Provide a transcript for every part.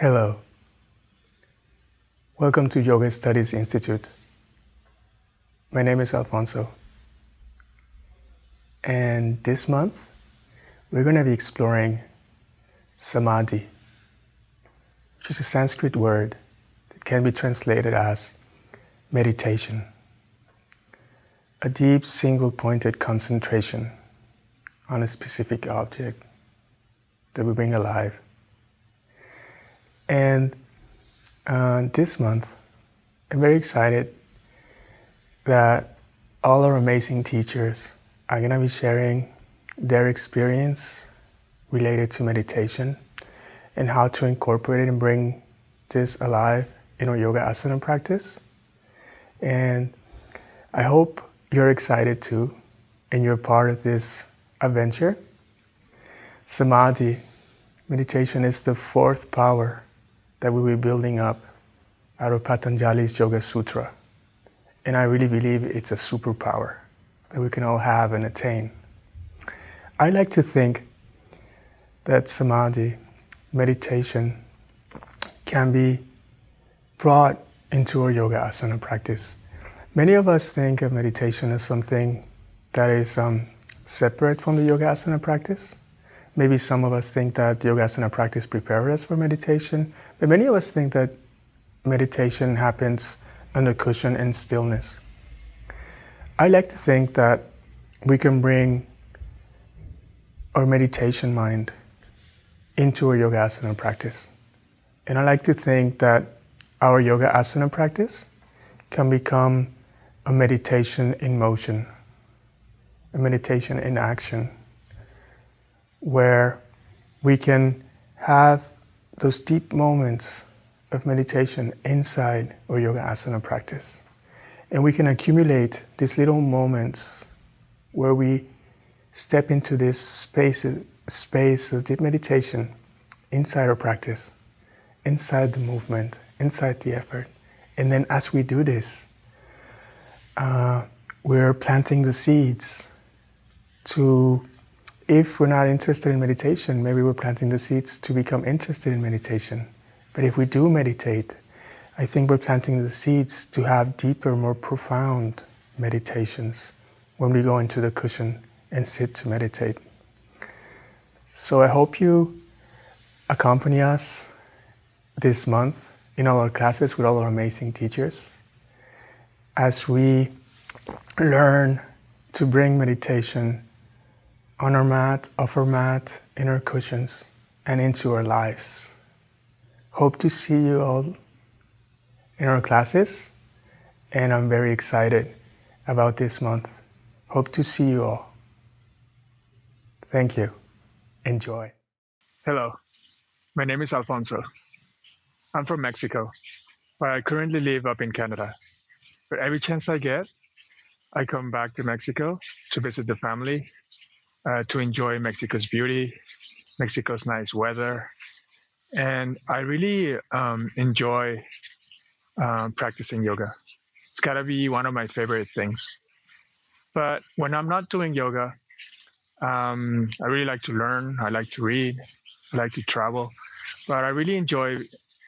Hello. Welcome to Yoga Studies Institute. My name is Alfonso. And this month, we're going to be exploring samadhi, which is a Sanskrit word that can be translated as meditation, a deep single-pointed concentration on a specific object that we bring alive. And this month, I'm very excited that all our amazing teachers are going to be sharing their experience related to meditation and how to incorporate it and bring this alive in our yoga asana practice. And I hope you're excited too and you're part of this adventure. Samadhi, meditation, is the fourth power that we'll be building up out of Patanjali's Yoga Sutra. And I really believe it's a superpower that we can all have and attain. I like to think that samadhi, meditation, can be brought into our yoga asana practice. Many of us think of meditation as something that is separate from the yoga asana practice. Maybe some of us think that the yoga asana practice prepares us for meditation, but many of us think that meditation happens under cushion and stillness. I like to think that we can bring our meditation mind into our yoga asana practice. And I like to think that our yoga asana practice can become a meditation in motion, a meditation in action, where we can have those deep moments of meditation inside our yoga asana practice. And we can accumulate these little moments where we step into this space of deep meditation inside our practice, inside the movement, inside the effort. And then as we do this, we're planting the seeds to, if we're not interested in meditation, maybe we're planting the seeds to become interested in meditation. But if we do meditate, I think we're planting the seeds to have deeper, more profound meditations when we go into the cushion and sit to meditate. So I hope you accompany us this month in all our classes with all our amazing teachers as we learn to bring meditation on our mat, off our mat, in our cushions, and into our lives. Hope to see you all in our classes, and I'm very excited about this month. Hope to see you all. Thank you. Enjoy. Hello, my name is Alfonso. I'm from Mexico, but I currently live up in Canada. But every chance I get, I come back to Mexico to visit the family, to enjoy Mexico's beauty, Mexico's nice weather. And I really enjoy practicing yoga. It's gotta be one of my favorite things. But when I'm not doing yoga, I really like to learn. I like to read. I like to travel. But I really enjoy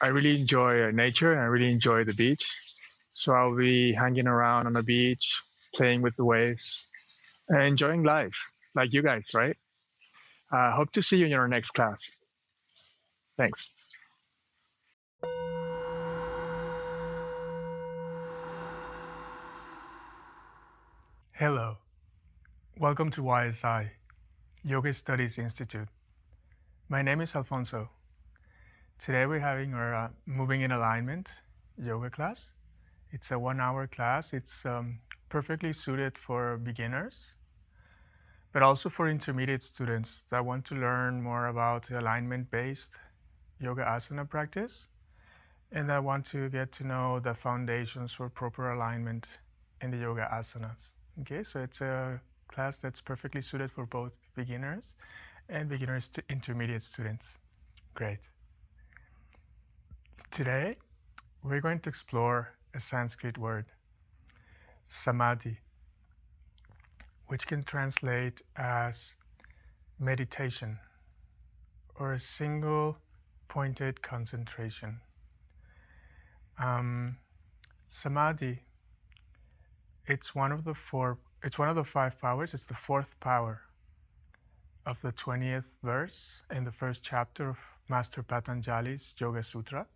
nature, and I really enjoy the beach. So I'll be hanging around on the beach, playing with the waves, and enjoying life, like you guys, right? Hope to see you in our next class. Thanks. Hello. Welcome to YSI, Yoga Studies Institute. My name is Alfonso. Today we're having our Moving in Alignment yoga class. It's a 1-hour class. It's perfectly suited for beginners, but also for intermediate students that want to learn more about alignment-based yoga asana practice, and that want to get to know the foundations for proper alignment in the yoga asanas. Okay, so it's a class that's perfectly suited for both beginners and beginners to intermediate students. Great. Today, we're going to explore a Sanskrit word, samadhi, which can translate as meditation, or a single pointed concentration. Samadhi, it's one of the five powers. It's the fourth power of the 20th verse in the first chapter of Master Patanjali's Yoga Sutra.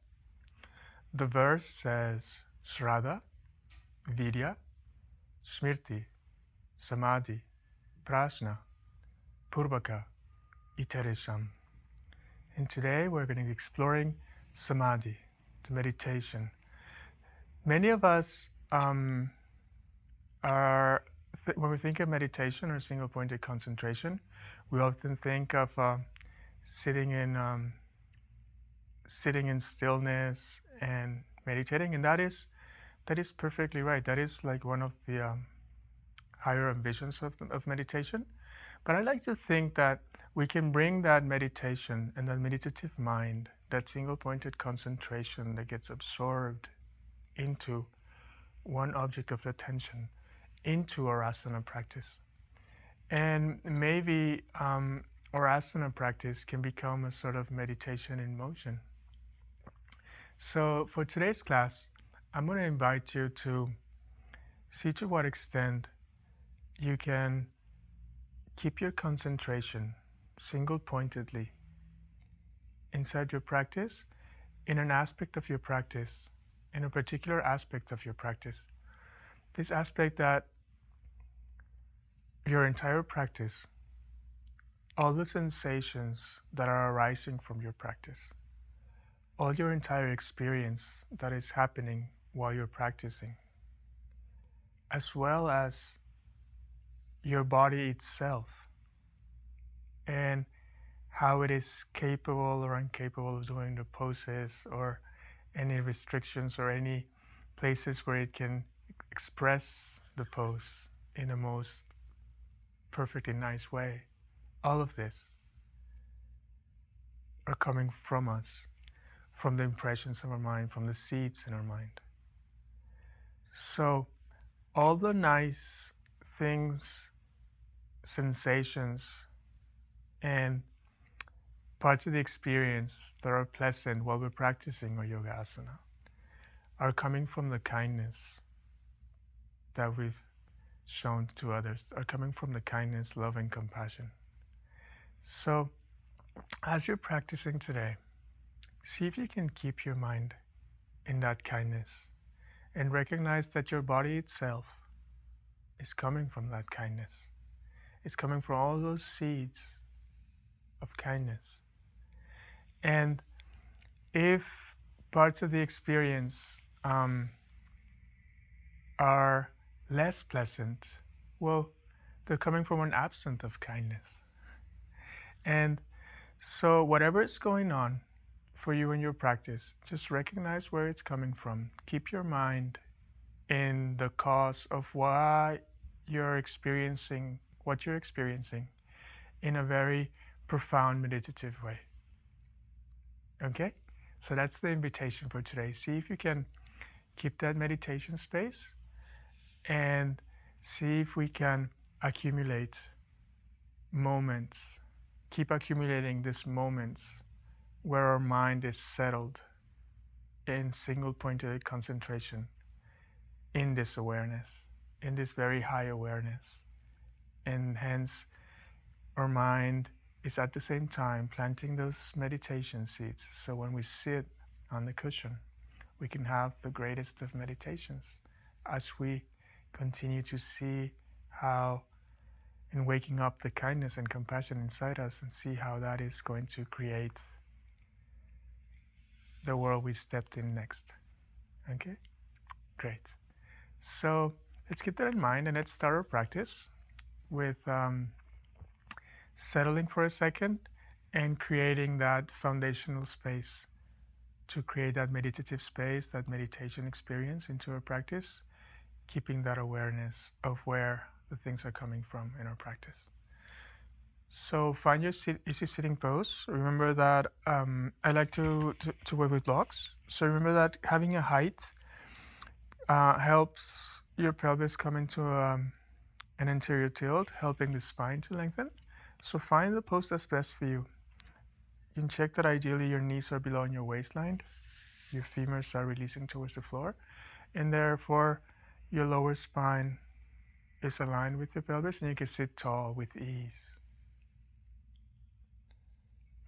The verse says Shraddha, Virya, Smriti, Samadhi, Prajna, Purvaka, Iteresham. And today we're going to be exploring Samadhi, the meditation. Many of us when we think of meditation or single-pointed concentration, we often think of sitting in stillness and meditating, and that is perfectly right. That is like one of the higher ambitions of meditation. But I like to think that we can bring that meditation and that meditative mind, that single-pointed concentration that gets absorbed into one object of attention, into our asana practice. And maybe our asana practice can become a sort of meditation in motion. So for today's class, I'm going to invite you to see to what extent you can keep your concentration single-pointedly inside your practice, in an aspect of your practice, in a particular aspect of your practice. This aspect that your entire practice, all the sensations that are arising from your practice, all your entire experience that is happening while you're practicing, as well as your body itself and how it is capable or incapable of doing the poses, or any restrictions or any places where it can express the pose in the most perfectly nice way. All of this are coming from us, from the impressions of our mind, from the seeds in our mind. So all the nice things, sensations, and parts of the experience that are pleasant while we're practicing our yoga asana are coming from the kindness that we've shown to others, are coming from the kindness, love, and compassion. So as you're practicing today, see if you can keep your mind in that kindness and recognize that your body itself is coming from that kindness. It's coming from all those seeds of kindness. And if parts of the experience are less pleasant, well, they're coming from an absence of kindness. And so whatever is going on for you in your practice, just recognize where it's coming from. Keep your mind in the cause of why you're experiencing what you're experiencing in a very profound meditative way. Okay? So that's the invitation for today. See if you can keep that meditation space and see if we can accumulate moments, keep accumulating these moments where our mind is settled in single-pointed concentration, in this awareness, in this very high awareness. And hence, our mind is at the same time planting those meditation seeds. So when we sit on the cushion, we can have the greatest of meditations as we continue to see how, in waking up the kindness and compassion inside us, and see how that is going to create the world we stepped in next. Okay? Great. So let's keep that in mind, and let's start our practice with settling for a second and creating that foundational space to create that meditative space, that meditation experience into our practice, keeping that awareness of where the things are coming from in our practice. So find your easy sitting pose. Remember that I like to work with blocks. So remember that having a height helps your pelvis come into an anterior tilt, helping the spine to lengthen. So find the pose that's best for you. You can check that ideally your knees are below your waistline, your femurs are releasing towards the floor, and therefore your lower spine is aligned with the pelvis and you can sit tall with ease.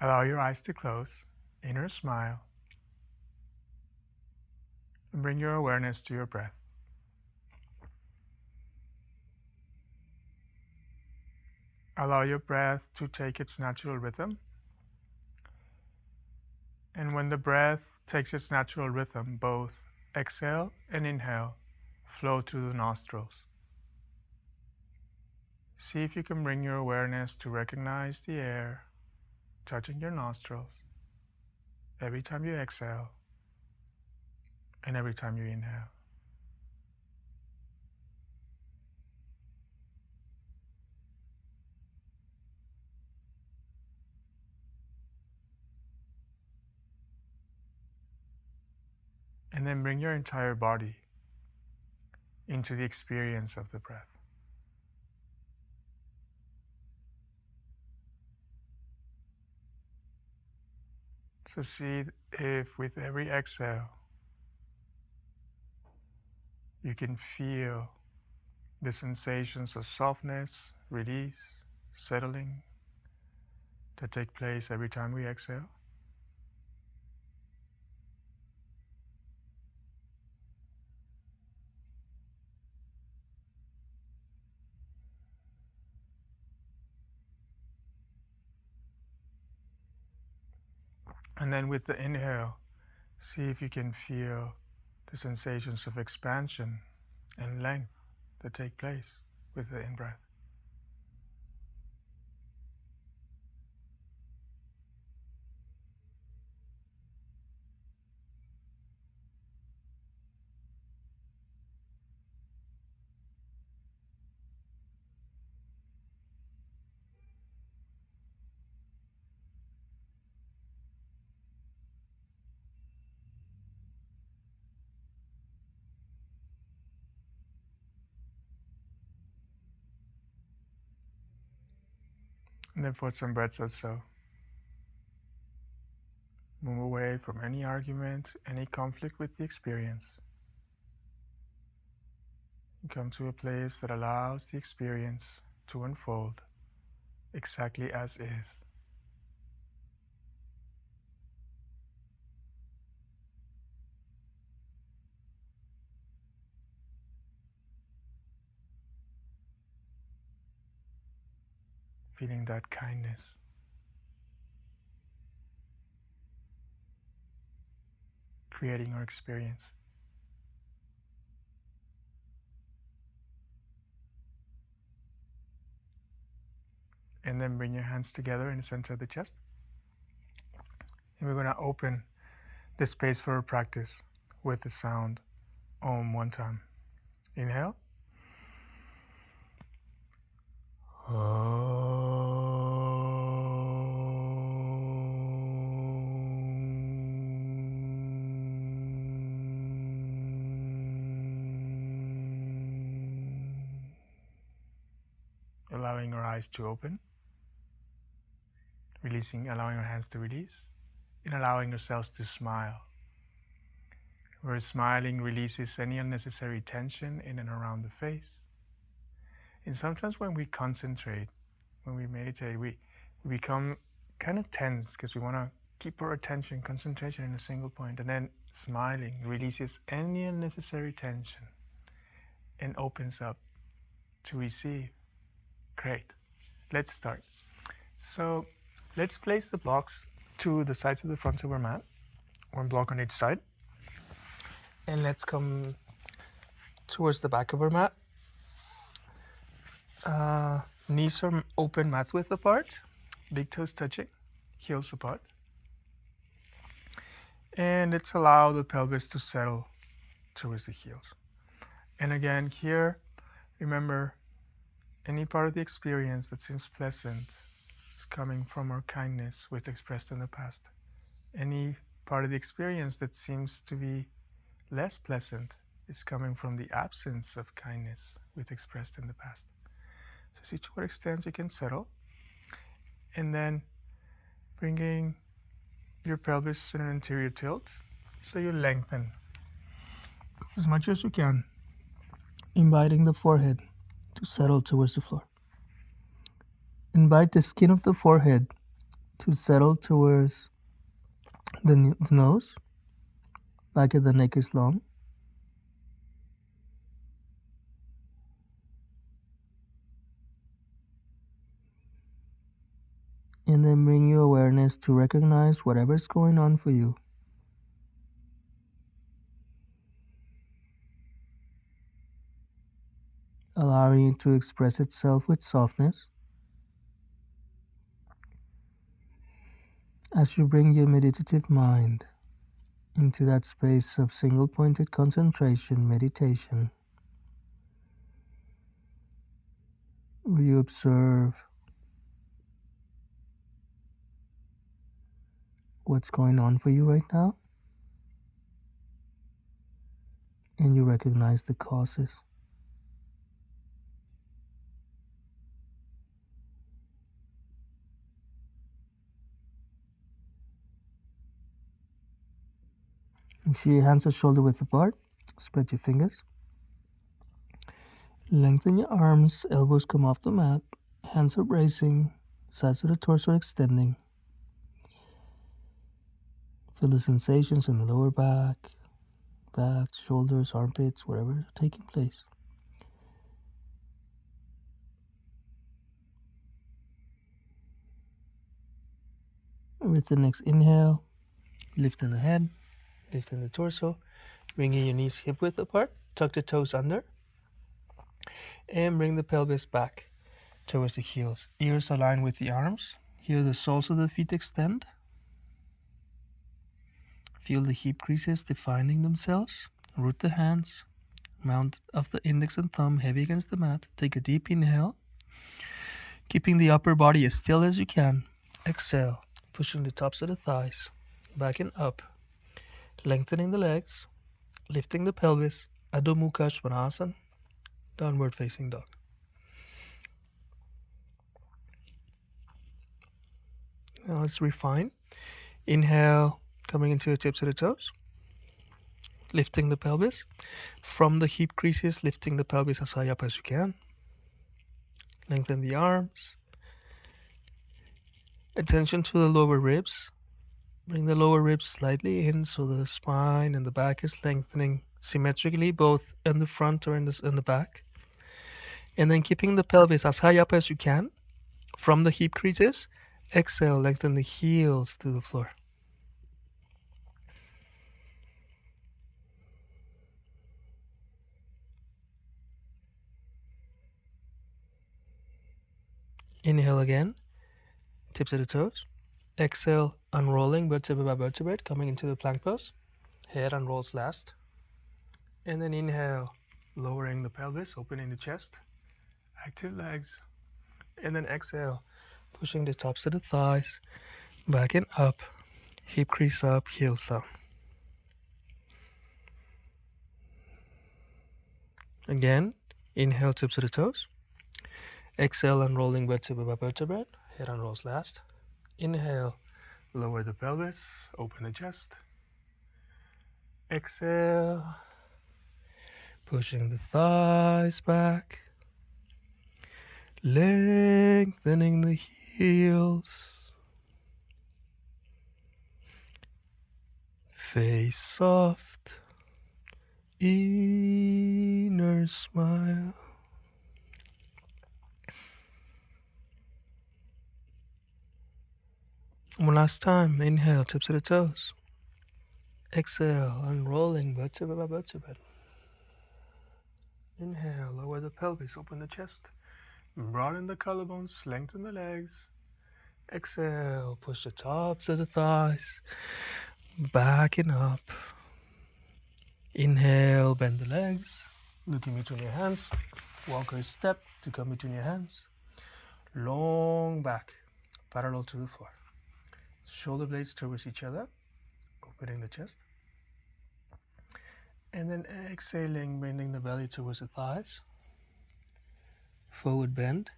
Allow your eyes to close, inner smile, and bring your awareness to your breath. Allow your breath to take its natural rhythm. And when the breath takes its natural rhythm, both exhale and inhale flow through the nostrils. See if you can bring your awareness to recognize the air touching your nostrils every time you exhale and every time you inhale. And then bring your entire body into the experience of the breath. So see if with every exhale you can feel the sensations of softness, release, settling that take place every time we exhale. And then with the inhale, see if you can feel the sensations of expansion and length that take place with the in-breath. And then for some breaths or so, move away from any argument, any conflict with the experience. And come to a place that allows the experience to unfold exactly as is. Feeling that kindness. Creating our experience. And then bring your hands together in the center of the chest. And we're going to open the space for a practice with the sound Om one time. Inhale. Allowing our eyes to open, allowing our hands to release, and allowing ourselves to smile. Where smiling releases any unnecessary tension in and around the face. And sometimes when we concentrate, when we meditate, we become kind of tense because we want to keep our attention, concentration in a single point. And then smiling releases any unnecessary tension and opens up to receive. Great. Let's start. So let's place the blocks to the sides of the front of our mat, one block on each side. And let's come towards the back of our mat. Knees are open, mat width apart, big toes touching, heels apart. And let's allow the pelvis to settle towards the heels. And again, here, remember, any part of the experience that seems pleasant is coming from our kindness with expressed in the past. Any part of the experience that seems to be less pleasant is coming from the absence of kindness with expressed in the past. So see to what extent you can settle. And then bringing your pelvis in an anterior tilt. So you lengthen as much as you can, inviting the forehead to settle towards the floor. Invite the skin of the forehead to settle towards the nose. Back of the neck is long. And then bring your awareness to recognize whatever's going on for you. Allowing it to express itself with softness. As you bring your meditative mind into that space of single-pointed concentration, meditation, where you observe what's going on for you right now, and you recognize the causes. Make sure your hands are shoulder width apart. Spread your fingers. Lengthen your arms, elbows come off the mat, hands are bracing, sides of the torso are extending. Feel the sensations in the lower back, shoulders, armpits, whatever is taking place. With the next inhale, lifting the head, lifting the torso, bringing your knees hip width apart, tuck the toes under, and bring the pelvis back towards the heels. Ears align with the arms. Here the soles of the feet extend. Feel the hip creases defining themselves. Root the hands. Mount of the index and thumb heavy against the mat. Take a deep inhale, keeping the upper body as still as you can. Exhale, pushing the tops of the thighs back and up, lengthening the legs, lifting the pelvis. Adho Mukha Svanasana, downward facing dog. Now let's refine. Inhale, coming into the tips of the toes, lifting the pelvis. From the hip creases, lifting the pelvis as high up as you can. Lengthen the arms. Attention to the lower ribs. Bring the lower ribs slightly in so the spine and the back is lengthening symmetrically, both in the front or in the back. And then keeping the pelvis as high up as you can. From the hip creases, exhale, lengthen the heels to the floor. Inhale again, tips of the toes. Exhale, unrolling vertebra by vertebra, coming into the plank pose. Head unrolls last. And then inhale, lowering the pelvis, opening the chest. Active legs. And then exhale, pushing the tops of the thighs back and up. Hip crease up, heels down. Again, inhale, tips of the toes. Exhale, unrolling vertebra by vertebra. Head unrolls last. Inhale, lower the pelvis, open the chest. Exhale, pushing the thighs back, lengthening the heels. Face soft, inner smile. One last time, inhale, tips of the toes. Exhale, unrolling vertebra by vertebra. Inhale, lower the pelvis, open the chest. Broaden the collarbones, lengthen the legs. Exhale, push the tops of the thighs back and up. Inhale, bend the legs, look in between your hands. Walker step to come between your hands. Long back, parallel to the floor. Shoulder blades towards each other, opening the chest. And then exhaling, bending the belly towards the thighs. Forward bend.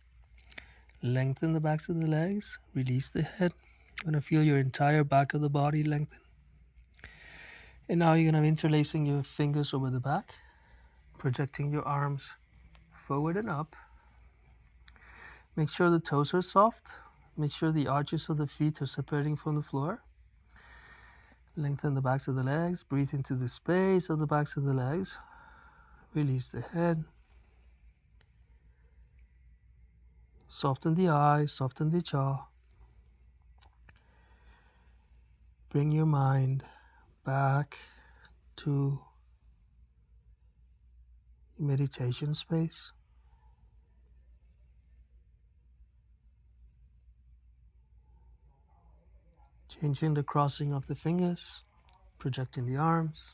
Lengthen the backs of the legs. Release the head. You're going to feel your entire back of the body lengthen. And now you're going to be interlacing your fingers over the back, projecting your arms forward and up. Make sure the toes are soft. Make sure the arches of the feet are separating from the floor. Lengthen the backs of the legs. Breathe into the space of the backs of the legs. Release the head. Soften the eyes, soften the jaw. Bring your mind back to your meditation space. Changing the crossing of the fingers, projecting the arms.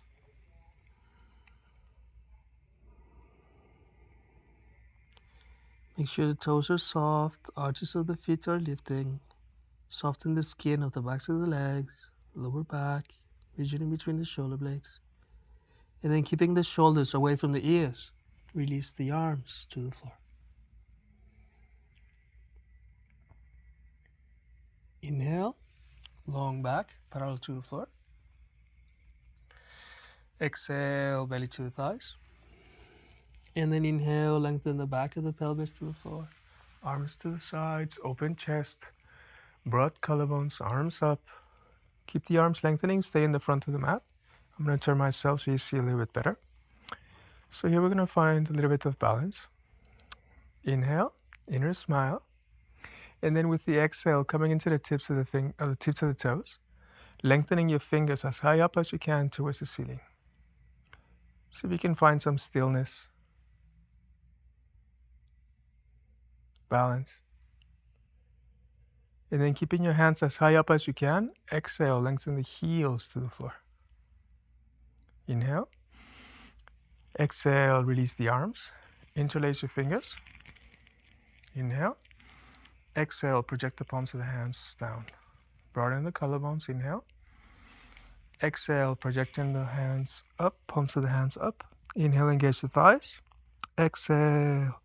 Make sure the toes are soft, arches of the feet are lifting. Soften the skin of the backs of the legs, lower back, region in between the shoulder blades. And then keeping the shoulders away from the ears, release the arms to the floor. Inhale, long back, parallel to the floor. Exhale, belly to the thighs. And then inhale, lengthen the back of the pelvis to the floor. Arms to the sides, open chest, broad collarbones, arms up. Keep the arms lengthening, stay in the front of the mat. I'm going to turn myself so you see a little bit better. So here we're going to find a little bit of balance. Inhale, inner smile. And then with the exhale, coming into the tips of the tips of the toes, lengthening your fingers as high up as you can towards the ceiling. See if you can find some stillness, balance. And then keeping your hands as high up as you can, exhale, lengthen the heels to the floor. Inhale. Exhale, release the arms. Interlace your fingers. Inhale. Exhale, project the palms of the hands down. Broaden the collarbones. Inhale. Exhale, projecting the hands up, palms of the hands up. Inhale, engage the thighs. Exhale,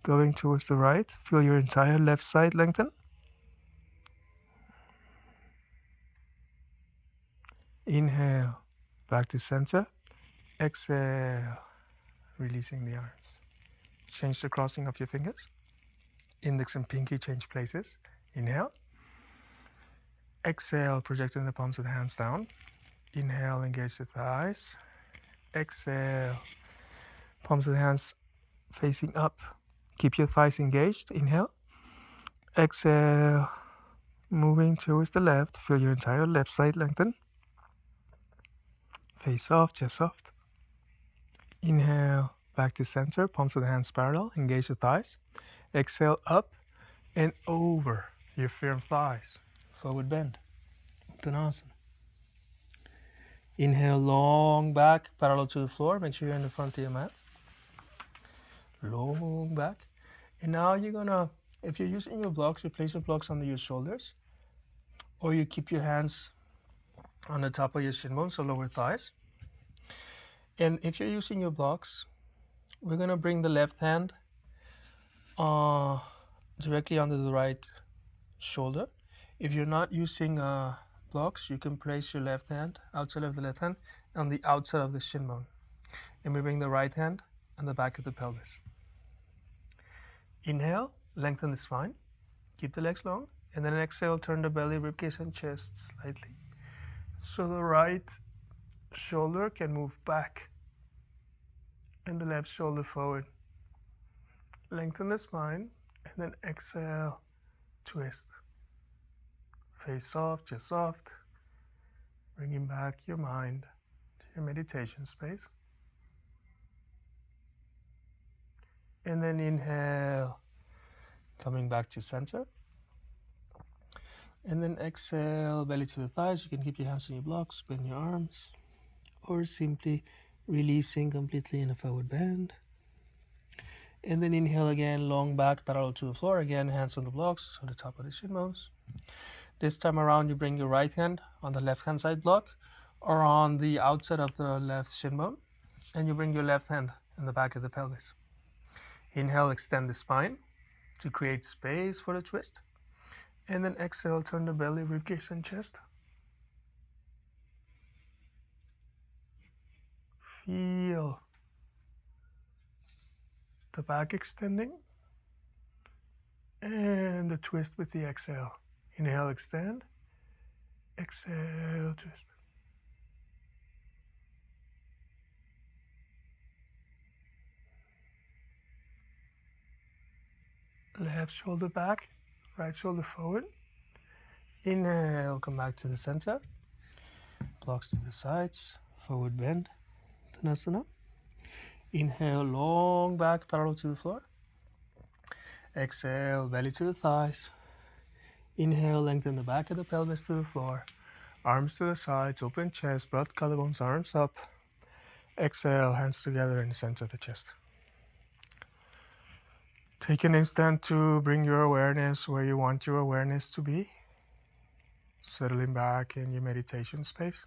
going towards the right. Feel your entire left side lengthen. Inhale, back to center. Exhale, releasing the arms. Change the crossing of your fingers. Index and pinky change places. Inhale. Exhale, projecting the palms of the hands down. Inhale, engage the thighs. Exhale, palms of the hands facing up. Keep your thighs engaged. Inhale. Exhale, moving towards the left. Feel your entire left side lengthen. Face off, chest soft. Inhale, back to center. Palms of the hands parallel. Engage the thighs. Exhale, up and over your firm thighs. Forward bend. Uttanasana. Inhale, long back, parallel to the floor. Make sure you're in the front of your mat. Long back. And now you're gonna, if you're using your blocks, you place your blocks under your shoulders. Or you keep your hands on the top of your shin bones, so lower thighs. And if you're using your blocks, we're gonna bring the left hand directly under the right shoulder. If you're not using blocks, you can place your left hand, outside of the left hand, on the outside of the shin bone. And we bring the right hand on the back of the pelvis. Inhale, lengthen the spine, keep the legs long, and then exhale, turn the belly, ribcage, and chest slightly. So the right shoulder can move back and the left shoulder forward. Lengthen the spine, and then exhale, twist. Face soft, chest soft, bringing back your mind to your meditation space. And then inhale, coming back to center. And then exhale, belly to the thighs. You can keep your hands on your blocks, bend your arms, or simply releasing completely in a forward bend. And then inhale again, long back, parallel to the floor. Again, hands on the blocks, on the top of the shin bones. This time around, you bring your right hand on the left hand side block or on the outside of the left shin bone. And you bring your left hand in the back of the pelvis. Inhale, extend the spine to create space for the twist. And then exhale, turn the belly, ribcage, and chest. Feel the back extending and the twist with the exhale. Inhale, extend. Exhale, twist. Left shoulder back, right shoulder forward. Inhale, come back to the center. Blocks to the sides, forward bend, Thanasana. Inhale, long back, parallel to the floor. Exhale, belly to the thighs. Inhale, lengthen the back of the pelvis to the floor. Arms to the sides, open chest, broad collarbones, arms up. Exhale, hands together in the center of the chest. Take an instant to bring your awareness where you want your awareness to be. Settling back in your meditation space.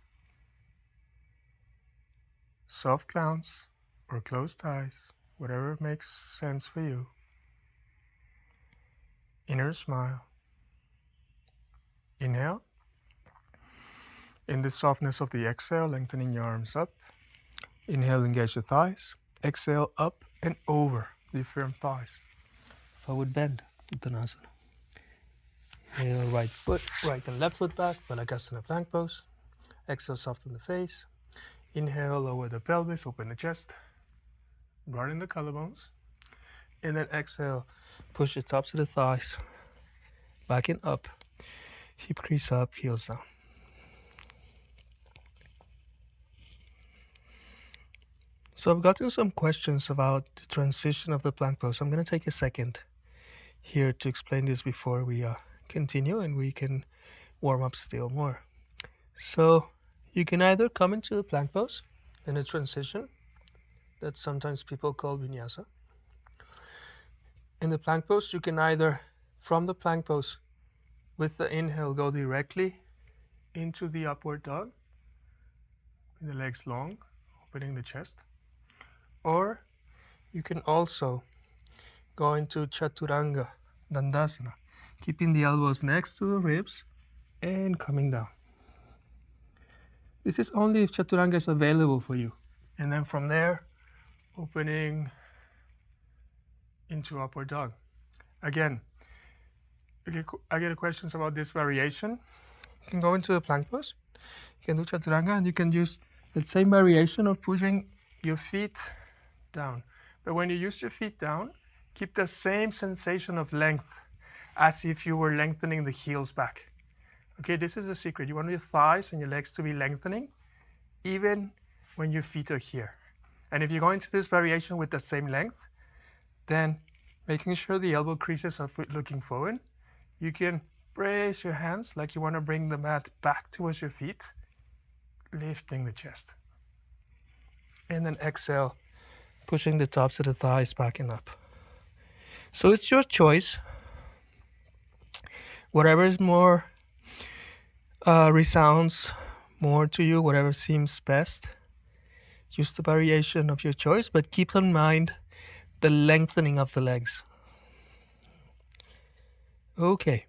Soft glance or closed eyes, whatever makes sense for you. Inner smile. Inhale. In the softness of the exhale, lengthening your arms up. Inhale, engage the thighs. Exhale, up and over the firm thighs. Forward bend, Uttanasana. Inhale, right and left foot back, Balasana plank pose. Exhale, soften the face. Inhale, lower the pelvis, open the chest. Broaden the collarbones. And then exhale, push the tops of the thighs back and up. Hip crease up, heels down. So I've gotten some questions about the transition of the plank pose. I'm going to take a second here to explain this before we continue, and we can warm up still more. So you can either come into the plank pose in a transition that sometimes people call vinyasa. In the plank pose, you can either, from the plank pose, with the inhale, go directly into the upward dog, with the legs long, opening the chest. Or you can also go into Chaturanga Dandasana, keeping the elbows next to the ribs and coming down. This is only if Chaturanga is available for you. And then from there, opening into upward dog. Again, I get questions about this variation. You can go into the plank pose, you can do Chaturanga, and you can use the same variation of pushing your feet down. But when you use your feet down, keep the same sensation of length as if you were lengthening the heels back. Okay, this is the secret. You want your thighs and your legs to be lengthening even when your feet are here. And if you go into this variation with the same length, then making sure the elbow creases are looking forward, you can brace your hands like you want to bring the mat back towards your feet, lifting the chest. And then exhale, pushing the tops of the thighs back and up. So it's your choice. Whatever is more resounds more to you, whatever seems best. Use the variation of your choice, but keep in mind the lengthening of the legs. Okay.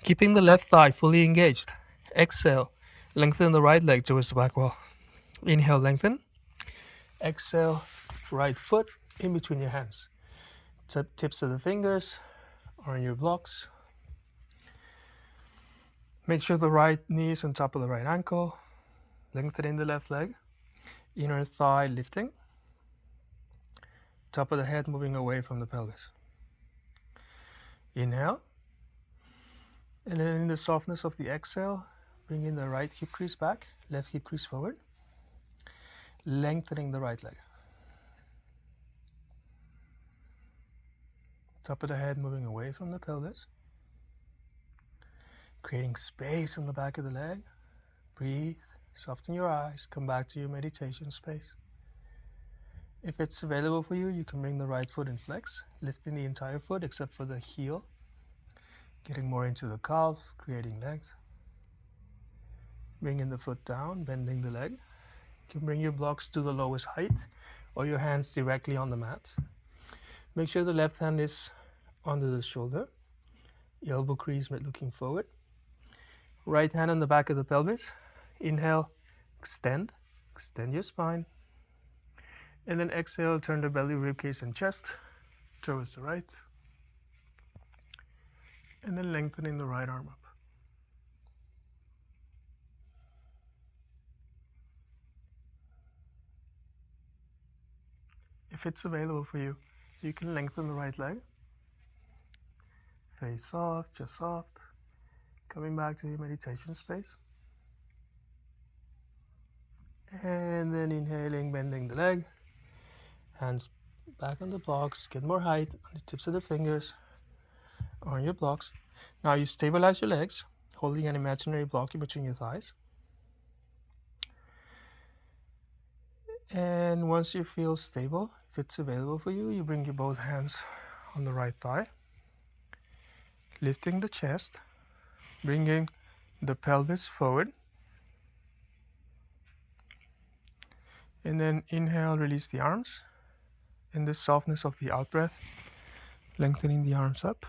Keeping the left thigh fully engaged. Exhale, lengthen the right leg towards the back wall. Inhale, lengthen. Exhale, right foot in between your hands. Tips of the fingers are on your blocks. Make sure the right knee is on top of the right ankle. Lengthening the left leg. Inner thigh lifting. Top of the head moving away from the pelvis. Inhale. And then in the softness of the exhale, bring in the right hip crease back, left hip crease forward. Lengthening the right leg. Top of the head moving away from the pelvis. Creating space in the back of the leg. Breathe, soften your eyes, come back to your meditation space. If it's available for you, you can bring the right foot in flex, lifting the entire foot except for the heel. Getting more into the calf, creating length. Bringing the foot down, bending the leg. You can bring your blocks to the lowest height or your hands directly on the mat. Make sure the left hand is under the shoulder. elbow crease mid looking forward. Right hand on the back of the pelvis. Inhale, extend your spine. And then exhale, turn the belly, ribcage, and chest towards the right. And then lengthening the right arm up. If it's available for you, you can lengthen the right leg. Face soft, chest soft. Coming back to your meditation space. And then inhaling, bending the leg. Hands back on the blocks. Get more height on the tips of the fingers on your blocks. Now you stabilize your legs, holding an imaginary block in between your thighs. And once you feel stable, if it's available for you, you bring your both hands on the right thigh, lifting the chest, bringing the pelvis forward. And then inhale, release the arms. In the softness of the out breath, lengthening the arms up.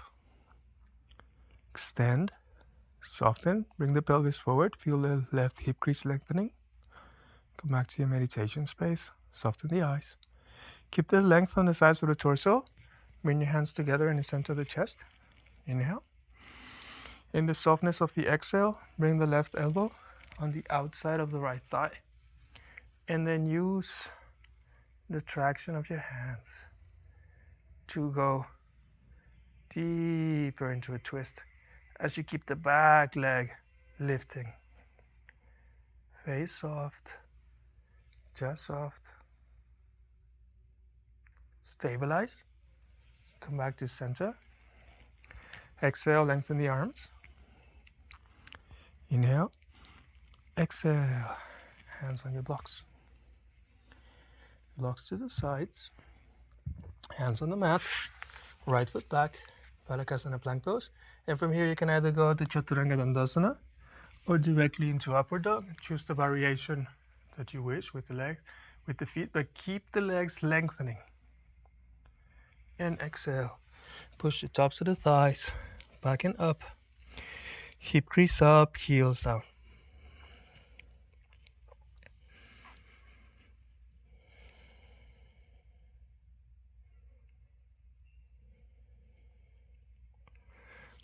Extend, soften, bring the pelvis forward, feel the left hip crease lengthening. Come back to your meditation space, soften the eyes. Keep the length on the sides of the torso. Bring your hands together in the center of the chest. Inhale. In the softness of the exhale, bring the left elbow on the outside of the right thigh. And then use the traction of your hands to go deeper into a twist as you keep the back leg lifting. Face soft, chest soft. Stabilize. Come back to center. Exhale, lengthen the arms. Inhale. Exhale. Hands on your blocks. Blocks to the sides. Hands on the mat. Right foot back. Baddhakasana plank pose. And from here you can either go to Chaturanga Dandasana or directly into upward dog. Choose the variation that you wish with the legs, with the feet, but keep the legs lengthening. And exhale. Push the tops of the thighs back and up. Hip crease up, heels down.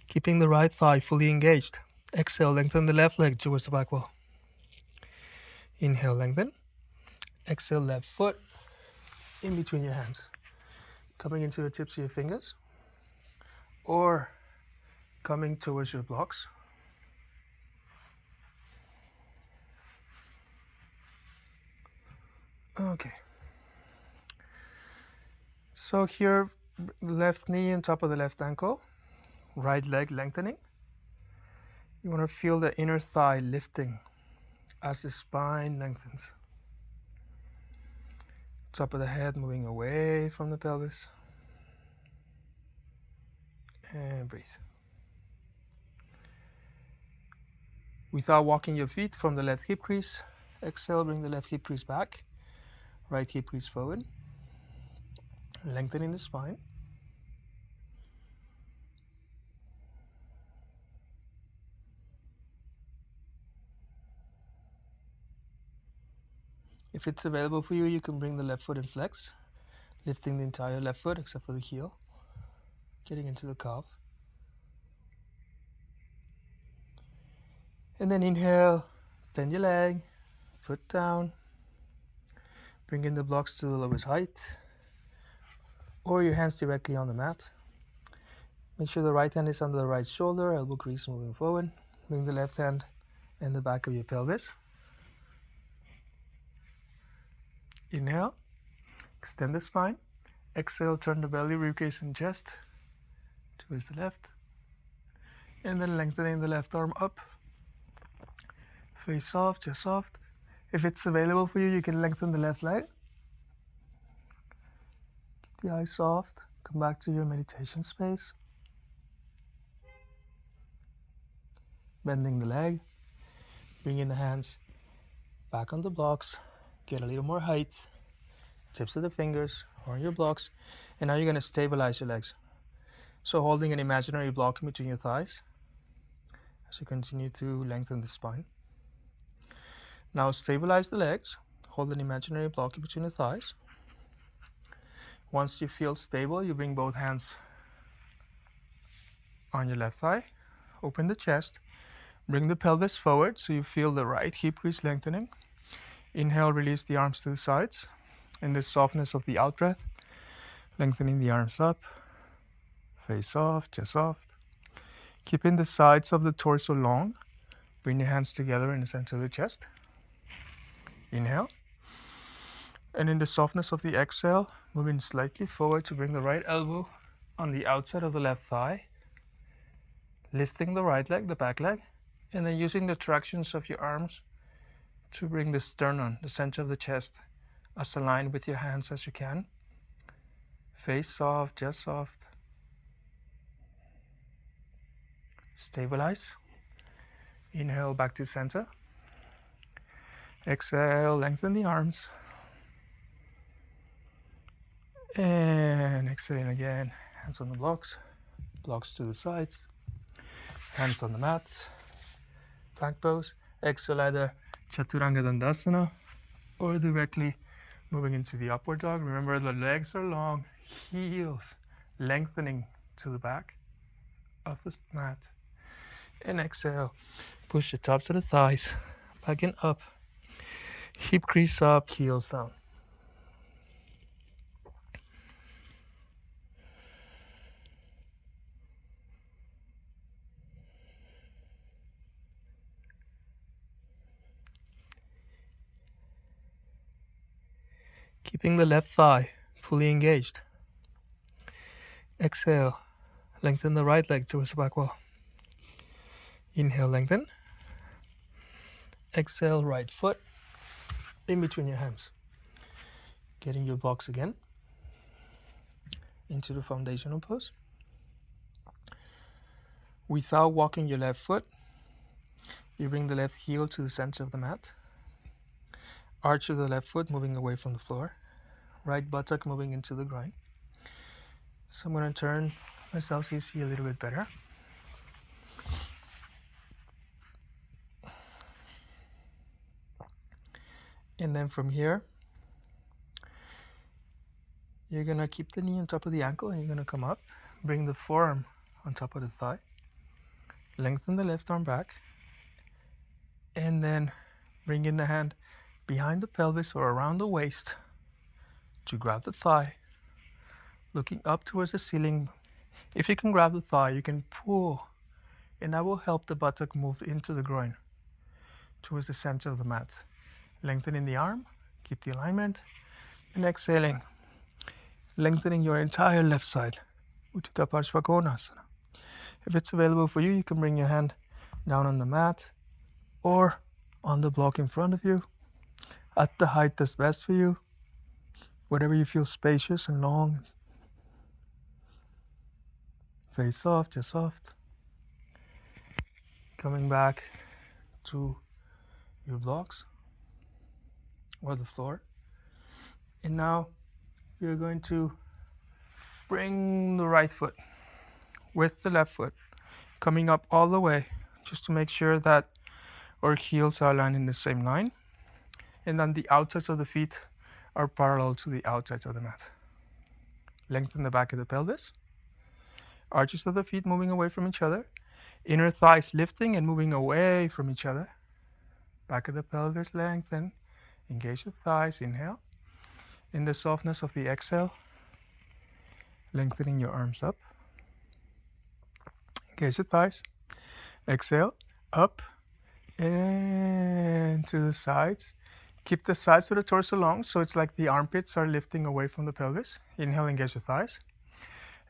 Keeping the right thigh fully engaged. Exhale, lengthen the left leg towards the back wall. Inhale, lengthen. Exhale, left foot in between your hands. Coming into the tips of your fingers or coming towards your blocks. Okay. So here, left knee on top of the left ankle, right leg lengthening. You want to feel the inner thigh lifting as the spine lengthens. Top of the head moving away from the pelvis. And breathe. Without walking your feet from the left hip crease, exhale, bring the left hip crease back. Right hip crease forward. Lengthening the spine. If it's available for you, you can bring the left foot in flex, lifting the entire left foot except for the heel, getting into the calf. And then inhale, bend your leg, foot down, bring in the blocks to the lowest height, or your hands directly on the mat. Make sure the right hand is under the right shoulder, elbow crease moving forward. Bring the left hand in the back of your pelvis. Inhale, extend the spine. Exhale, turn the belly, ribcage, and chest towards the left. And then lengthening the left arm up. Face soft, chest soft. If it's available for you, you can lengthen the left leg. Keep the eyes soft. Come back to your meditation space. Bending the leg. Bringing the hands back on the blocks. Get a little more height. Tips of the fingers on your blocks. And now you're going to stabilize your legs. So holding an imaginary block in between your thighs as you continue to lengthen the spine. Now stabilize the legs. Hold an imaginary block in between the thighs. Once you feel stable, you bring both hands on your left thigh. Open the chest. Bring the pelvis forward so you feel the right hip crease lengthening. Inhale, release the arms to the sides. In the softness of the out breath, lengthening the arms up. Face off, chest soft. Keeping the sides of the torso long. Bring your hands together in the center of the chest. Inhale. And in the softness of the exhale, moving slightly forward to bring the right elbow on the outside of the left thigh. Lifting the right leg, the back leg. And then using the tractions of your arms to bring the sternum, the center of the chest, as aligned with your hands as you can. Face soft, chest soft. Stabilize. Inhale back to center. Exhale, lengthen the arms. And exhaling again. Hands on the blocks. Blocks to the sides. Hands on the mat. Plank pose. Exhale either Chaturanga Dandasana or directly moving into the upward dog. Remember, the legs are long, heels lengthening to the back of the mat. And exhale, push the tops of the thighs back and up. Hip crease up, heels down. Keeping the left thigh fully engaged. Exhale, lengthen the right leg towards the back wall. Inhale, lengthen. Exhale, right foot in between your hands. Getting your blocks again into the foundational pose. Without walking your left foot, you bring the left heel to the center of the mat. Arch of the left foot moving away from the floor. Right buttock moving into the groin. So I'm going to turn myself so you see a little bit better. And then from here, you're going to keep the knee on top of the ankle and you're going to come up. Bring the forearm on top of the thigh. Lengthen the left arm back. And then bring in the hand behind the pelvis or around the waist to grab the thigh. Looking up towards the ceiling. If you can grab the thigh, you can pull. And that will help the buttock move into the groin towards the center of the mat. Lengthening the arm, keep the alignment, and exhaling. Lengthening your entire left side. Uttita Parshvakonasana. If it's available for you, you can bring your hand down on the mat or on the block in front of you at the height that's best for you. Whatever you feel spacious and long. Face soft, chest soft. Coming back to your blocks or the floor. And now you're going to bring the right foot with the left foot coming up all the way just to make sure that our heels are aligned in the same line. And then the outsides of the feet are parallel to the outsides of the mat. Lengthen the back of the pelvis. Arches of the feet moving away from each other. Inner thighs lifting and moving away from each other. Back of the pelvis lengthen. Engage the thighs. Inhale. In the softness of the exhale, lengthening your arms up. Engage the thighs. Exhale. Up and to the sides. Keep the sides of the torso long so it's like the armpits are lifting away from the pelvis. Inhale, engage the thighs.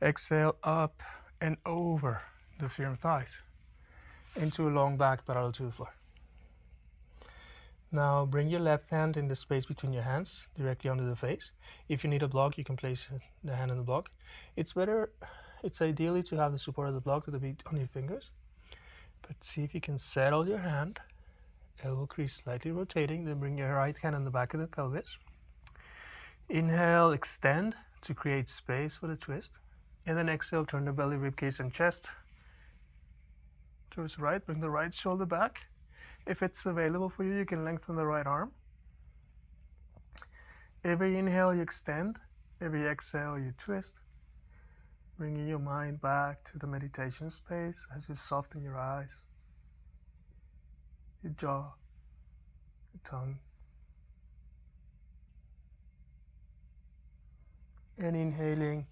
Exhale, up and over the firm thighs into a long back parallel to the floor. Now bring your left hand in the space between your hands directly under the face. If you need a block, you can place the hand on the block. It's ideally to have the support of the block to the beat on your fingers. But see if you can settle your hand. Elbow crease slightly rotating. Then bring your right hand on the back of the pelvis. Inhale, extend to create space for the twist. And then exhale, turn the belly, ribcage, and chest towards the right. Bring the right shoulder back. If it's available for you, you can lengthen the right arm. Every inhale, you extend. Every exhale, you twist. Bringing your mind back to the meditation space as you soften your eyes, your jaw, your tongue. And inhaling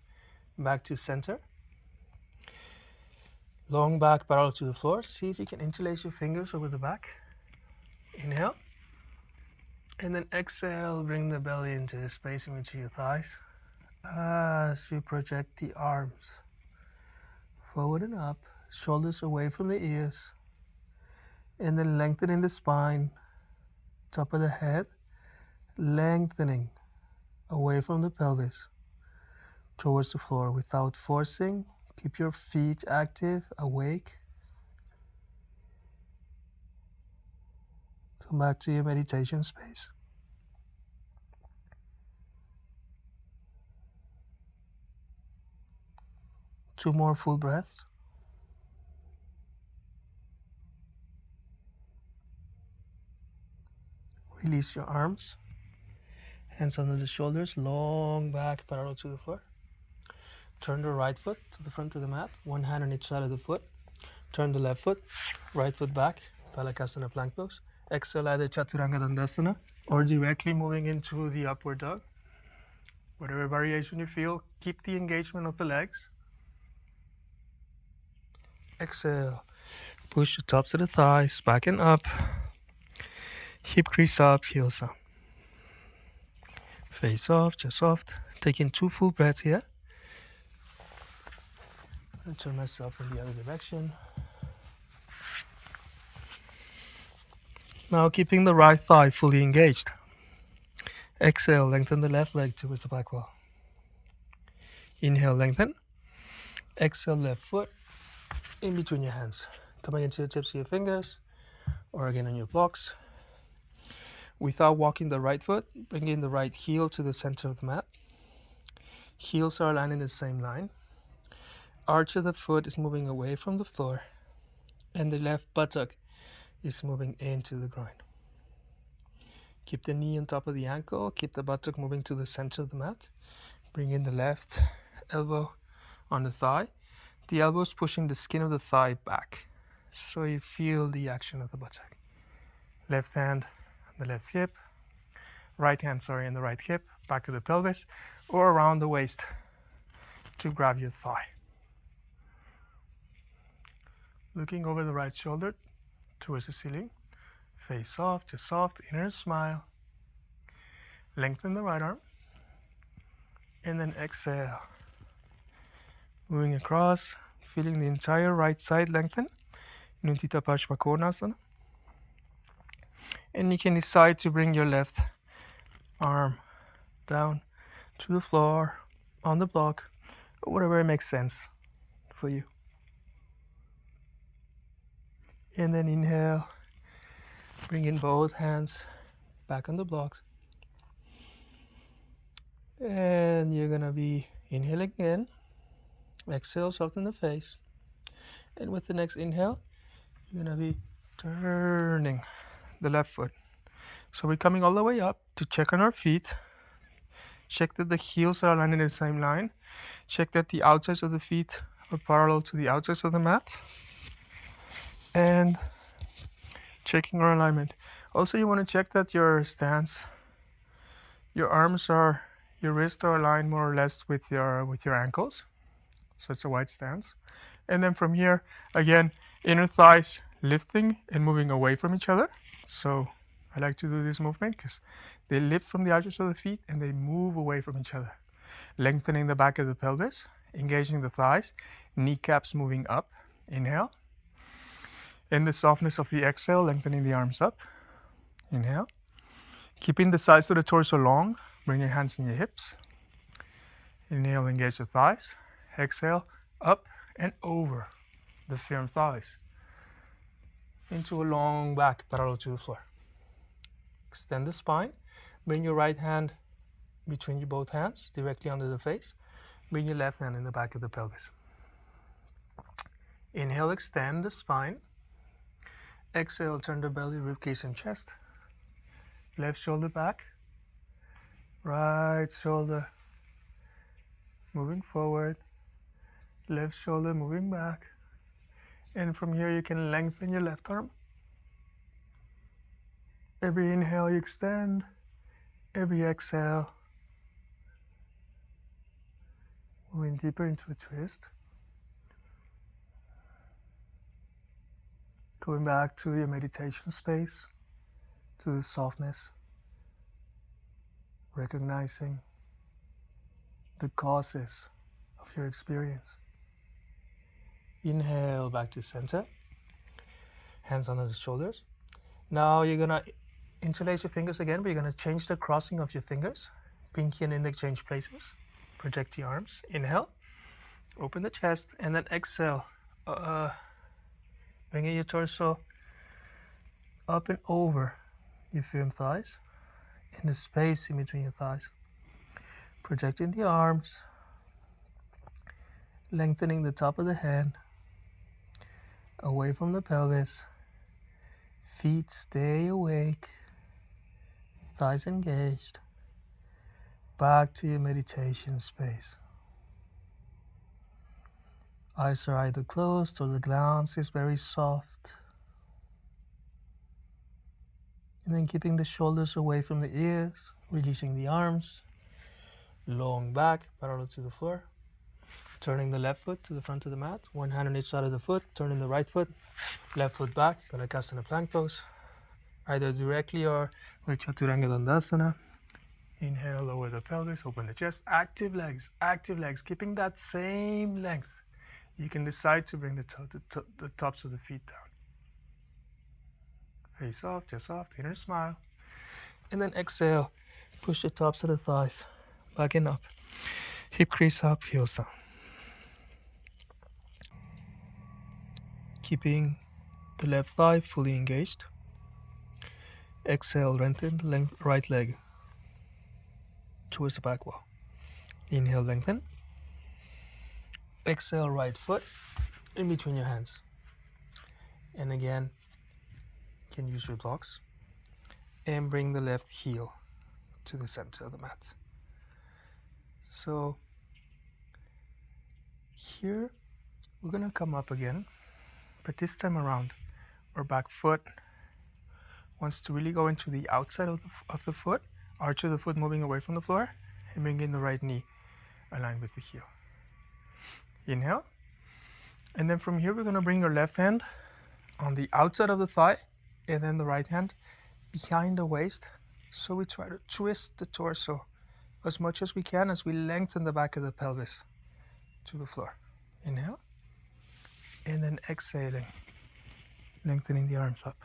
back to center. Long back parallel to the floor. See if you can interlace your fingers over the back. Inhale. And then exhale, bring the belly into the space in between your thighs as you project the arms forward and up, shoulders away from the ears, and then lengthening the spine, top of the head, lengthening away from the pelvis towards the floor without forcing. Keep your feet active, awake. Come back to your meditation space. Two more full breaths. Release your arms. Hands under the shoulders, long back parallel to the floor. Turn the right foot to the front of the mat, one hand on each side of the foot. Turn the left foot, right foot back, Palakasana plank pose. Exhale either Chaturanga Dandasana or directly moving into the upward dog. Whatever variation you feel, keep the engagement of the legs. Exhale, push the tops of the thighs back and up. Hip crease up, heels up. Face off, chest soft. Taking two full breaths here. And turn myself in the other direction. Now keeping the right thigh fully engaged. Exhale, lengthen the left leg towards the back wall. Inhale, lengthen. Exhale, left foot in between your hands. Coming into the tips of your fingers or again on your blocks. Without walking the right foot, bringing the right heel to the center of the mat. Heels are aligned in the same line. Arch of the foot is moving away from the floor and the left buttock is moving into the groin. Keep the knee on top of the ankle, keep the buttock moving to the center of the mat. Bring in the left elbow on the thigh. The elbow is pushing the skin of the thigh back, so you feel the action of the buttock. Left hand on the left hip, right hand, on the right hip, back of the pelvis, or around the waist to grab your thigh. Looking over the right shoulder towards the ceiling. Face off, just soft, inner smile. Lengthen the right arm. And then exhale. Moving across, feeling the entire right side lengthen. Nuntita Paschimottanasana. And you can decide to bring your left arm down to the floor, on the block, or whatever makes sense for you. And then inhale, bring in both hands back on the blocks. And you're gonna be inhaling in, exhale, soften the face. And with the next inhale, you're gonna be turning the left foot. So we're coming all the way up to check on our feet. Check that the heels are aligned in the same line. Check that the outsides of the feet are parallel to the outsides of the mat. And checking our alignment. Also, you want to check that your stance, your wrists are aligned more or less with your ankles. So it's a wide stance. And then from here, again, inner thighs lifting and moving away from each other. So I like to do this movement because they lift from the arches of the feet and they move away from each other. Lengthening the back of the pelvis, engaging the thighs, kneecaps moving up. Inhale. In the softness of the exhale, lengthening the arms up. Inhale. Keeping the sides of the torso long, bring your hands in your hips. Inhale, engage the thighs. Exhale, up and over the firm thighs. Into a long back parallel to the floor. Extend the spine. Bring your right hand between your both hands, directly under the face. Bring your left hand in the back of the pelvis. Inhale, extend the spine. Exhale, turn the belly, ribcage, and chest. Left shoulder back. Right shoulder moving forward. Left shoulder moving back. And from here, you can lengthen your left arm. Every inhale, you extend. Every exhale, moving deeper into a twist. Going back to your meditation space, to the softness, recognizing the causes of your experience. Inhale back to center, hands under the shoulders. Now you're gonna interlace your fingers again, but you're gonna change the crossing of your fingers. Pinky and index change places. Project the arms. Inhale, open the chest, and then exhale. Bringing your torso up and over your firm thighs, in the space in between your thighs. Projecting the arms, lengthening the top of the head, away from the pelvis. Feet stay awake, thighs engaged. Back to your meditation space. Eyes are either closed or the glance is very soft. And then keeping the shoulders away from the ears, releasing the arms, long back, parallel to the floor. Turning the left foot to the front of the mat, one hand on each side of the foot, turning the right foot, left foot back, Balasana plank pose, either directly or with Chaturanga Dandasana. Inhale, lower the pelvis, open the chest, active legs, keeping that same length. You can decide to bring the tops of the feet down. Face off, chest soft, inner smile. And then exhale, push the tops of the thighs back and up. Hip crease up, heels down. Keeping the left thigh fully engaged. Exhale, lengthen the right leg towards the back wall. Inhale, lengthen. Exhale, right foot in between your hands. And again, you can use your blocks. And bring the left heel to the center of the mat. So here, we're gonna come up again, but this time around, our back foot wants to really go into the outside of the foot, arch of the foot moving away from the floor, and bring in the right knee aligned with the heel. Inhale. And then from here, we're gonna bring your left hand on the outside of the thigh, and then the right hand behind the waist. So we try to twist the torso as much as we can as we lengthen the back of the pelvis to the floor. Inhale. And then exhaling, lengthening the arms up.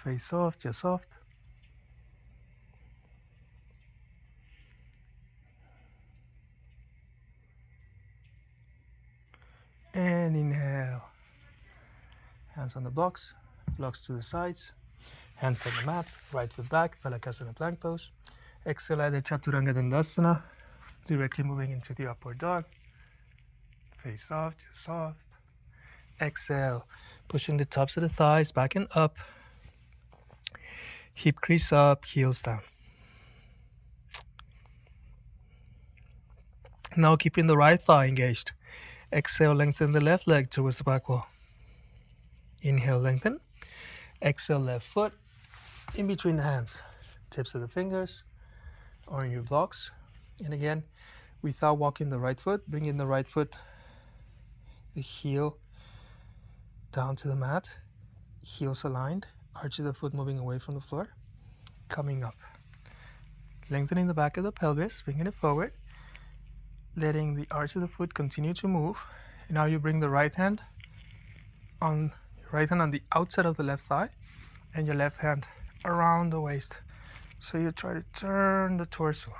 Face soft, chest soft. And inhale. Hands on the blocks, blocks to the sides, hands on the mat, right foot back, Balasana plank pose. Exhale, either Chaturanga Dandasana, directly moving into the upward dog. Face soft, chest soft. Exhale, pushing the tops of the thighs back and up. Hip crease up, heels down. Now keeping the right thigh engaged. Exhale, lengthen the left leg towards the back wall. Inhale, lengthen. Exhale, left foot in between the hands. Tips of the fingers on your blocks. And again, without walking the right foot, bring in the right foot, the heel down to the mat, heels aligned, arch of the foot moving away from the floor, coming up. Lengthening the back of the pelvis, bringing it forward, letting the arch of the foot continue to move. And now you bring the right hand on the outside of the left thigh, and your left hand around the waist. So you try to turn the torso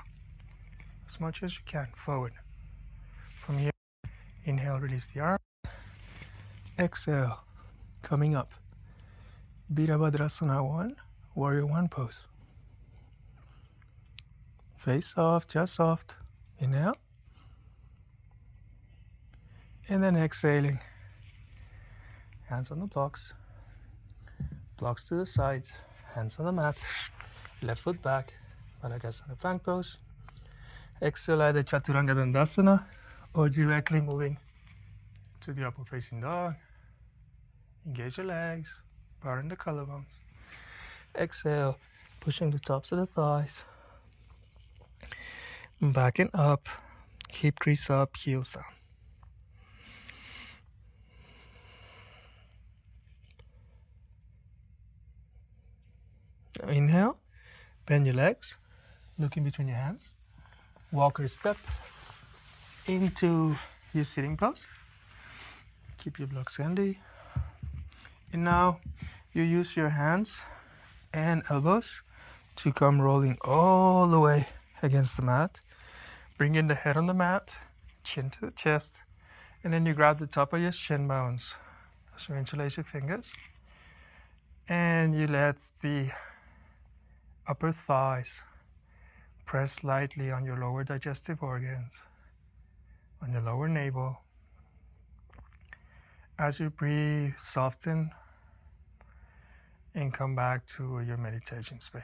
as much as you can forward. From here, inhale, release the arm. Exhale, coming up. Virabhadrasana 1, Warrior 1 pose. Face soft, chest soft. Inhale. And then exhaling. Hands on the blocks. Blocks to the sides. Hands on the mat. Left foot back. Balasana plank pose. Exhale either Chaturanga Dandasana or directly moving to the upward facing dog. Engage your legs. Burn the collarbones. Exhale, pushing the tops of the thighs. Back and up. Hip crease up, heels down. Now inhale, bend your legs, look in between your hands. Walker step into your sitting pose. Keep your blocks handy. And now you use your hands and elbows to come rolling all the way against the mat. Bring in the head on the mat, chin to the chest, and then you grab the top of your shin bones. So interlace your fingers, and you let the upper thighs press lightly on your lower digestive organs, on your lower navel. As you breathe, soften and come back to your meditation space.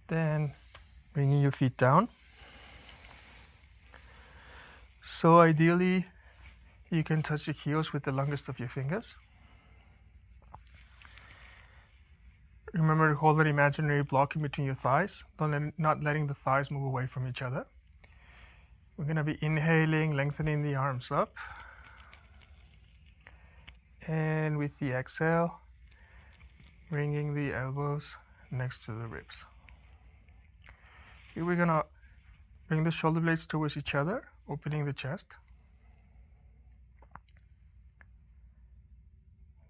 Then bringing your feet down. So ideally, you can touch your heels with the longest of your fingers. Remember to hold an imaginary block in between your thighs, not letting the thighs move away from each other. We're going to be inhaling, lengthening the arms up. And with the exhale, bringing the elbows next to the ribs. Here we're going to bring the shoulder blades towards each other, opening the chest.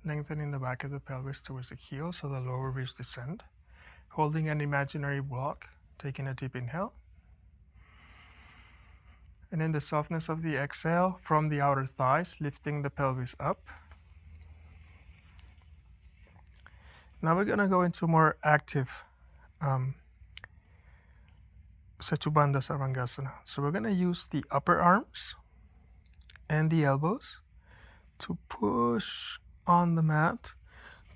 Lengthening the back of the pelvis towards the heel so the lower ribs descend. Holding an imaginary block, taking a deep inhale. And in the softness of the exhale from the outer thighs, lifting the pelvis up. Now we're going to go into more active Setubandha Sarvangasana. So we're going to use the upper arms and the elbows to push on the mat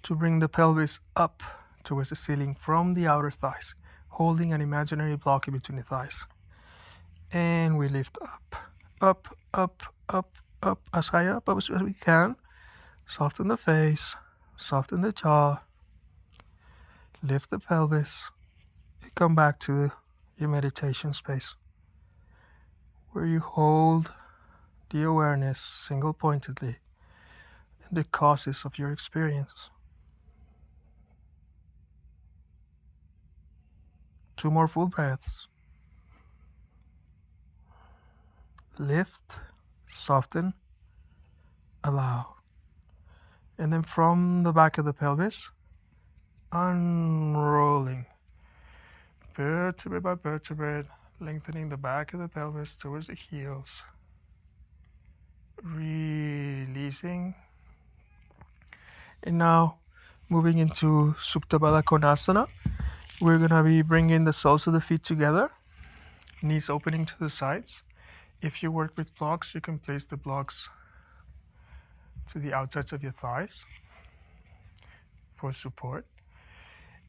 to bring the pelvis up towards the ceiling from the outer thighs, holding an imaginary block in between the thighs. And we lift up, up, up, up, up, as high up as we can. Soften the face, soften the jaw, lift the pelvis, and come back to your meditation space where you hold the awareness single-pointedly in the causes of your experience. 2 more full breaths. Lift, soften, allow. And then from the back of the pelvis, unrolling. Vertebrae by vertebrae, lengthening the back of the pelvis towards the heels. Releasing. And now moving into Supta Baddha Konasana. We're going to be bringing the soles of the feet together, knees opening to the sides. If you work with blocks, you can place the blocks to the outsides of your thighs for support.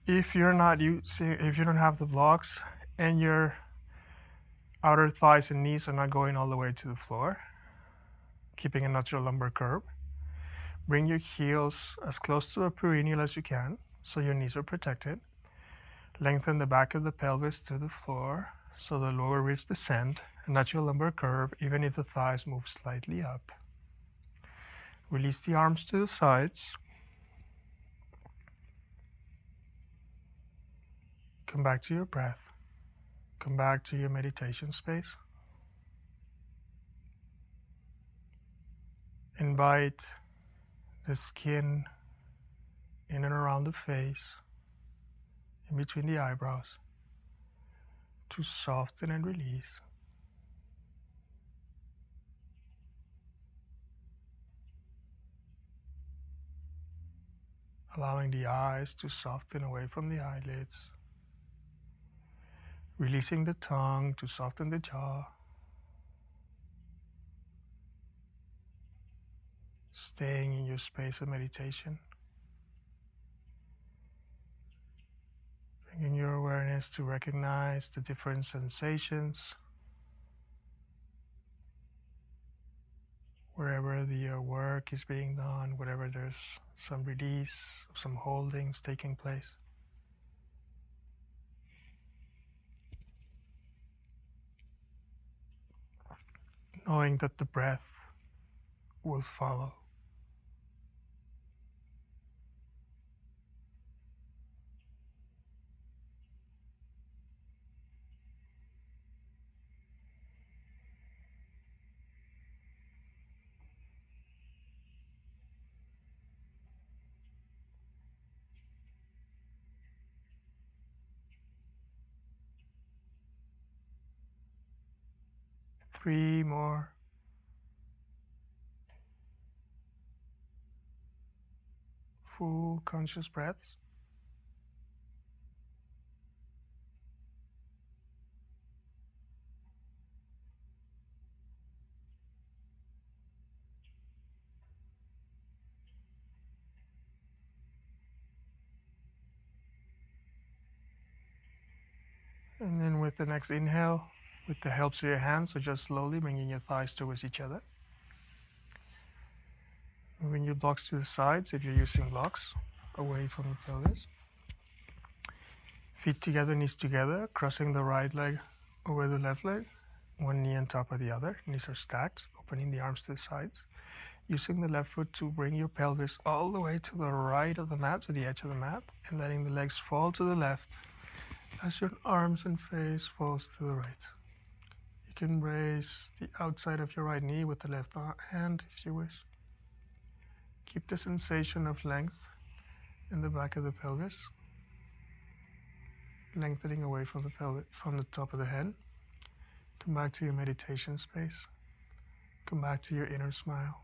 If you're not using, if you don't have the blocks and your outer thighs and knees are not going all the way to the floor, keeping a natural lumbar curve, bring your heels as close to a perineal as you can so your knees are protected. Lengthen the back of the pelvis to the floor so the lower ribs descend, a natural lumbar curve even if the thighs move slightly up. Release the arms to the sides. Come back to your breath. Come back to your meditation space. Invite the skin in and around the face, in between the eyebrows, to soften and release. allowing the eyes to soften away from the eyelids, releasing the tongue to soften the jaw, staying in your space of meditation, bringing your awareness to recognize the different sensations wherever the work is being done, wherever there's some release, some holdings taking place. Knowing that the breath will follow. Three more. Full conscious breaths. And then with the next inhale, with the help of your hands, so just slowly bringing your thighs towards each other. Moving your blocks to the sides if you're using blocks, away from the pelvis. Feet together, knees together, crossing the right leg over the left leg, one knee on top of the other. Knees are stacked, opening the arms to the sides. Using the left foot to bring your pelvis all the way to the right of the mat, to the edge of the mat, and letting the legs fall to the left as your arms and face falls to the right. You can raise the outside of your right knee with the left hand if you wish. Keep the sensation of length in the back of the pelvis, lengthening away from the pelvis, from the top of the head. Come back to your meditation space. Come back to your inner smile.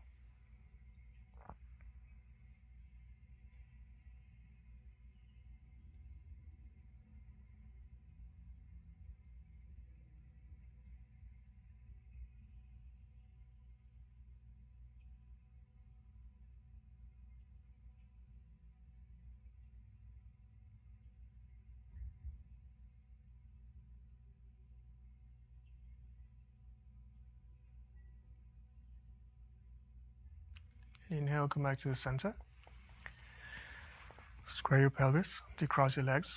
Inhale, come back to the center. Square your pelvis, decross your legs.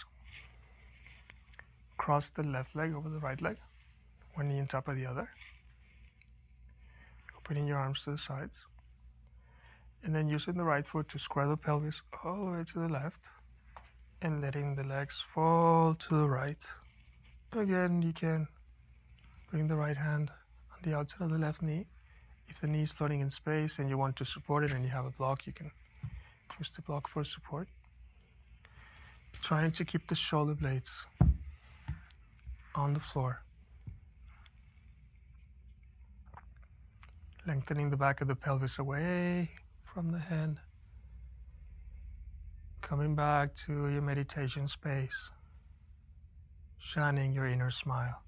Cross the left leg over the right leg, one knee on top of the other. Opening your arms to the sides. And then using the right foot to square the pelvis all the way to the left and letting the legs fall to the right. Again, you can bring the right hand on the outside of the left knee. If the knee is floating in space and you want to support it and you have a block, you can use the block for support. Trying to keep the shoulder blades on the floor. Lengthening the back of the pelvis away from the head. Coming back to your meditation space. Shining your inner smile.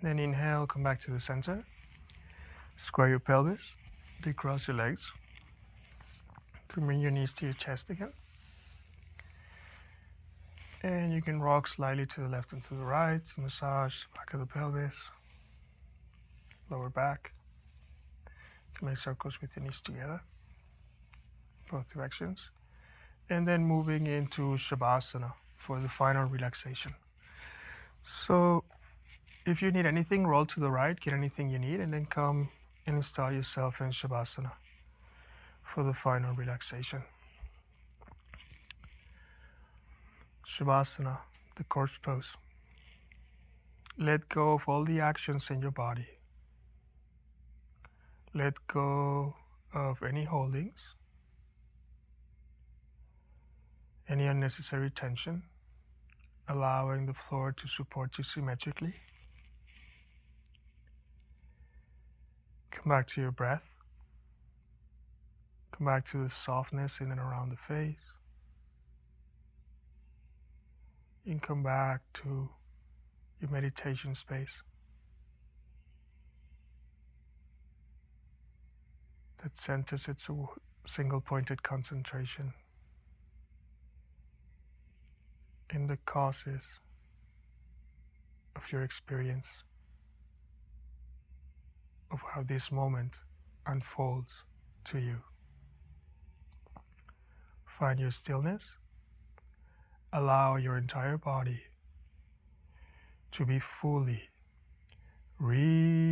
And then inhale, come back to the center. Square your pelvis, decross your legs. Come bring your knees to your chest again. And you can rock slightly to the left and to the right. Massage the back of the pelvis, lower back. You can make circles with your knees together, both directions. And then moving into Shavasana for the final relaxation. So if you need anything, roll to the right, get anything you need, and then come and install yourself in Shavasana for the final relaxation. Shavasana, the corpse pose. Let go of all the actions in your body. Let go of any holdings, any unnecessary tension. allowing the floor to support you symmetrically. Come back to your breath. Come back to the softness in and around the face. And come back to your meditation space that centers its single pointed concentration in the causes of your experience, of how this moment unfolds to you. Find your stillness. Allow your entire body to be fully relaxed.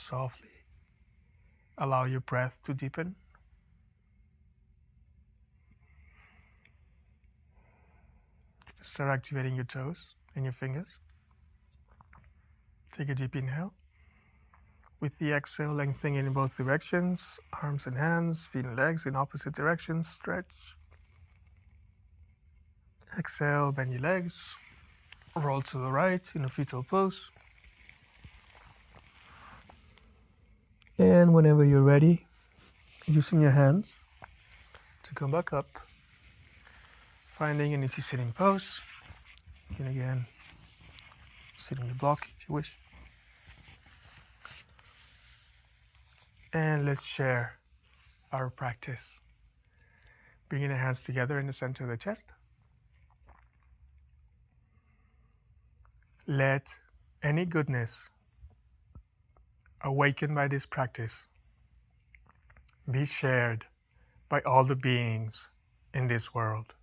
Softly allow your breath to deepen. Start activating your toes and your fingers. Take a deep inhale. With the exhale, lengthening in both directions, arms and hands, feet and legs in opposite directions, stretch. Exhale, bend your legs, roll to the right in a fetal pose. And whenever you're ready, using your hands to come back up, finding an easy sitting pose. You can again sit on your block if you wish. And let's share our practice. Bringing the hands together in the center of the chest. Let any goodness awakened by this practice be shared by all the beings in this world.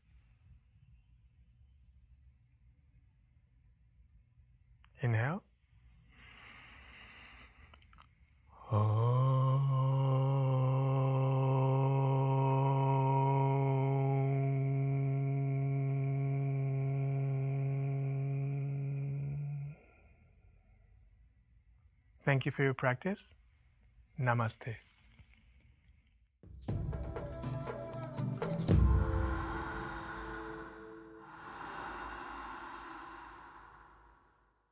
Inhale. Thank you for your practice. Namaste.